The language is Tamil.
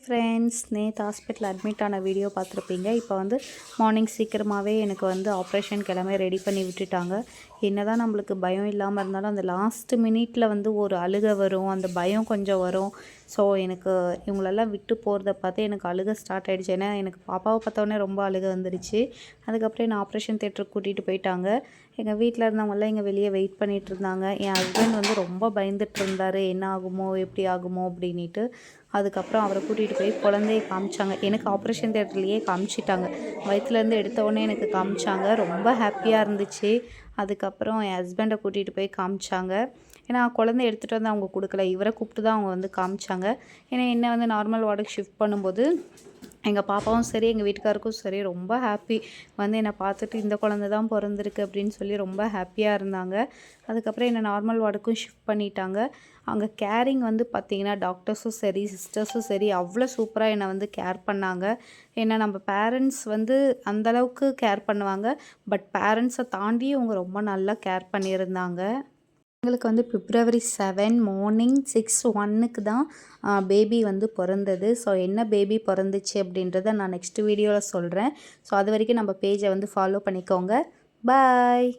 ஃப்ரெண்ட்ஸ், நேற்று ஹாஸ்பிட்டல் அட்மிட் ஆன வீடியோ பார்த்துருப்பீங்க. இப்போ வந்து மார்னிங் சீக்கிரமாகவே எனக்கு வந்து ஆப்ரேஷனுக்கு எல்லாமே ரெடி பண்ணி விட்டுட்டாங்க. என்ன தான் நம்மளுக்கு பயம் இல்லாமல் இருந்தாலும் அந்த லாஸ்ட் மினிட்ல வந்து ஒரு அழுகை வரும், அந்த பயம் கொஞ்சம் வரும். ஸோ எனக்கு இவங்களெல்லாம் விட்டு போகிறத பார்த்து எனக்கு அழுகை ஸ்டார்ட் ஆகிடுச்சு. ஏன்னா எனக்கு பாப்பாவை பார்த்தோன்னே ரொம்ப அழுகை வந்துடுச்சு. அதுக்கப்புறம் என்னை ஆப்ரேஷன் தேட்டருக்கு கூட்டிகிட்டு போயிட்டாங்க. எங்கள் வீட்டில் இருந்தவங்களாம் இங்கே வெளியே வெயிட் பண்ணிகிட்டு இருந்தாங்க. என் ஹஸ்பண்ட் வந்து ரொம்ப பயந்துட்டு இருந்தார், என்ன ஆகுமோ எப்படி ஆகுமோ அப்படின்ட்டு. அதுக்கப்புறம் அவரை கூட்டிகிட்டு போய் குழந்தைய காமிச்சாங்க. எனக்கு ஆப்ரேஷன் தேட்டர்லேயே காமிச்சிட்டாங்க. வயிற்றுலேருந்து எடுத்தோடனே எனக்கு காமிச்சாங்க. ரொம்ப ஹாப்பியாக இருந்துச்சு. அதுக்கப்புறம் என் ஹஸ்பண்டை கூட்டிகிட்டு போய் காமிச்சாங்க. ஏன்னா குழந்தை எடுத்துகிட்டு வந்து அவங்க கொடுக்கல, இவரை கூப்பிட்டு தான் அவங்க வந்து காமிச்சாங்க. ஏன்னா என்ன வந்து நார்மல் வார்டுக்கு ஷிஃப்ட் பண்ணும்போது எங்கள் பாப்பாவும் சரி எங்கள் வீட்டுக்காருக்கும் சரி ரொம்ப ஹாப்பி. வந்து என்னை பார்த்துட்டு இந்த குழந்தை தான் பிறந்திருக்கு அப்படின்னு சொல்லி ரொம்ப ஹாப்பியாக இருந்தாங்க. அதுக்கப்புறம் என்னை நார்மல் வார்டுக்கும் ஷிஃப்ட் பண்ணிட்டாங்க. அங்கே கேரிங் வந்து பார்த்திங்கன்னா டாக்டர்ஸும் சரி சிஸ்டர்ஸும் சரி அவ்வளோ சூப்பராக என்னை வந்து கேர் பண்ணாங்க. ஏன்னா நம்ம பேரண்ட்ஸ் வந்து அந்தளவுக்கு கேர் பண்ணுவாங்க, பட் பேரண்ட்ஸை தாண்டி அவங்க ரொம்ப நல்லா கேர் பண்ணியிருந்தாங்க. எங்களுக்கு வந்து February 7 மார்னிங் 6:01 தான் பேபி வந்து பிறந்தது. ஸோ என்ன பேபி பிறந்துச்சு அப்படின்றத நான் நெக்ஸ்ட் வீடியோவில் சொல்கிறேன். ஸோ அது வரைக்கும் நம்ம பேஜை வந்து ஃபாலோ பண்ணிக்கோங்க. பாய்.